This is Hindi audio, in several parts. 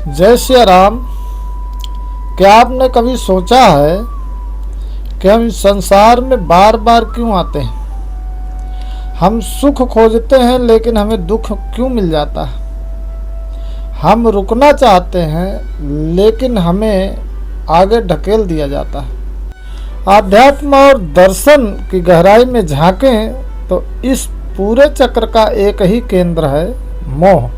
जय श्री राम। क्या आपने कभी सोचा है कि हम इस संसार में बार बार क्यों आते हैं? हम सुख खोजते हैं लेकिन हमें दुख क्यों मिल जाता है? हम रुकना चाहते हैं लेकिन हमें आगे ढकेल दिया जाता है। आध्यात्म और दर्शन की गहराई में झांकें तो इस पूरे चक्र का एक ही केंद्र है, मोह।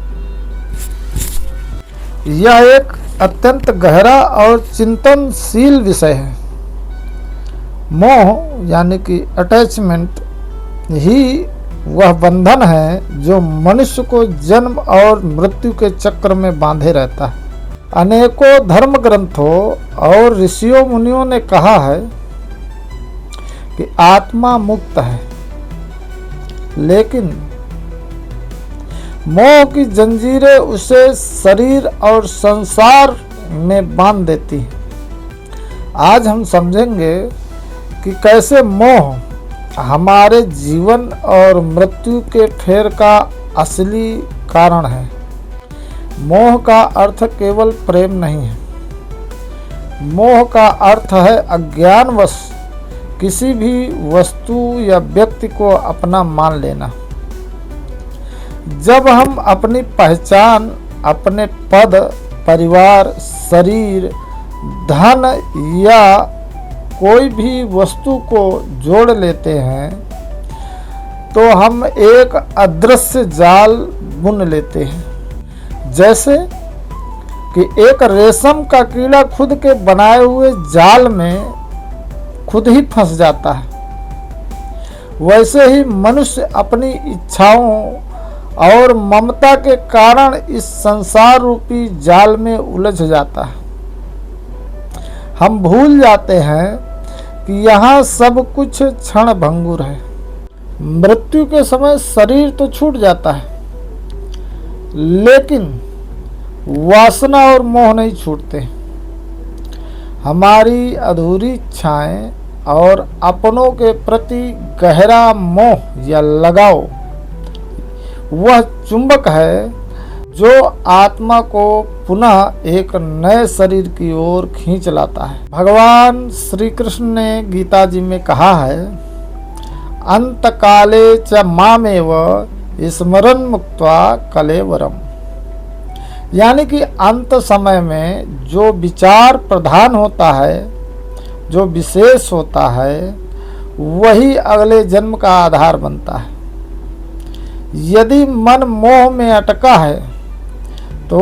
यह एक अत्यंत गहरा और चिंतनशील विषय है। मोह यानी कि अटैचमेंट ही वह बंधन है जो मनुष्य को जन्म और मृत्यु के चक्र में बांधे रहता है। अनेकों धर्म ग्रंथों और ऋषियों मुनियों ने कहा है कि आत्मा मुक्त है, लेकिन मोह की जंजीरें उसे शरीर और संसार में बांध देती हैं। आज हम समझेंगे कि कैसे मोह हमारे जीवन और मृत्यु के फेर का असली कारण है। मोह का अर्थ केवल प्रेम नहीं है। मोह का अर्थ है अज्ञानवश किसी भी वस्तु या व्यक्ति को अपना मान लेना। जब हम अपनी पहचान, अपने पद, परिवार, शरीर, धन या कोई भी वस्तु को जोड़ लेते हैं तो हम एक अदृश्य जाल बुन लेते हैं। जैसे कि एक रेशम का कीड़ा खुद के बनाए हुए जाल में खुद ही फंस जाता है, वैसे ही मनुष्य अपनी इच्छाओं और ममता के कारण इस संसार रूपी जाल में उलझ जाता है। हम भूल जाते हैं कि यहाँ सब कुछ क्षण भंगुर है। मृत्यु के समय शरीर तो छूट जाता है, लेकिन वासना और मोह नहीं छूटते। हमारी अधूरी इच्छाएं और अपनों के प्रति गहरा मोह या लगाव वह चुंबक है जो आत्मा को पुनः एक नए शरीर की ओर खींच लाता है। भगवान श्री कृष्ण ने गीता जी में कहा है, अंत काले च मामेव स्मरन् मुक्त्वा कलेवरम। यानी कि अंत समय में जो विचार प्रधान होता है, जो विशेष होता है, वही अगले जन्म का आधार बनता है। यदि मन मोह में अटका है तो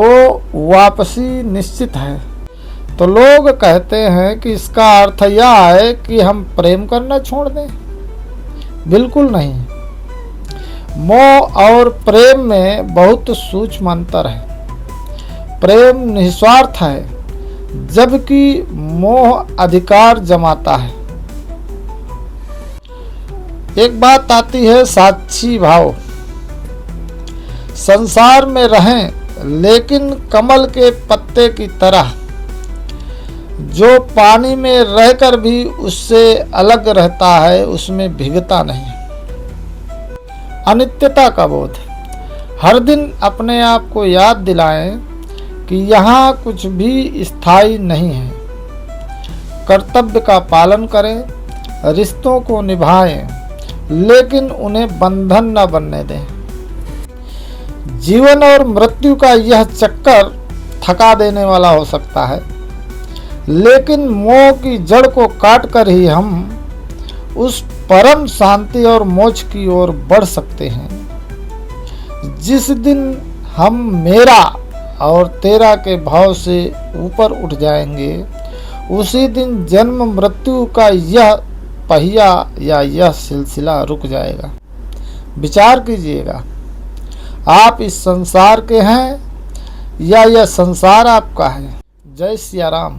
वापसी निश्चित है। तो लोग कहते हैं कि इसका अर्थ यह है कि हम प्रेम करना छोड़ दें। बिल्कुल नहीं। मोह और प्रेम में बहुत सूक्ष्म अंतर है। प्रेम निस्वार्थ है, जबकि मोह अधिकार जमाता है। एक बात आती है साक्षी भाव। संसार में रहें लेकिन कमल के पत्ते की तरह, जो पानी में रहकर भी उससे अलग रहता है, उसमें भीगता नहीं। अनित्यता का बोध। हर दिन अपने आप को याद दिलाएं कि यहाँ कुछ भी स्थायी नहीं है। कर्तव्य का पालन करें, रिश्तों को निभाएं, लेकिन उन्हें बंधन न बनने दें। जीवन और मृत्यु का यह चक्कर थका देने वाला हो सकता है, लेकिन मोह की जड़ को काट कर ही हम उस परम शांति और मोक्ष की ओर बढ़ सकते हैं। जिस दिन हम मेरा और तेरा के भाव से ऊपर उठ जाएंगे, उसी दिन जन्म मृत्यु का यह पहिया या यह सिलसिला रुक जाएगा। विचार कीजिएगा, आप इस संसार के हैं या यह संसार आपका है। जय सिया राम।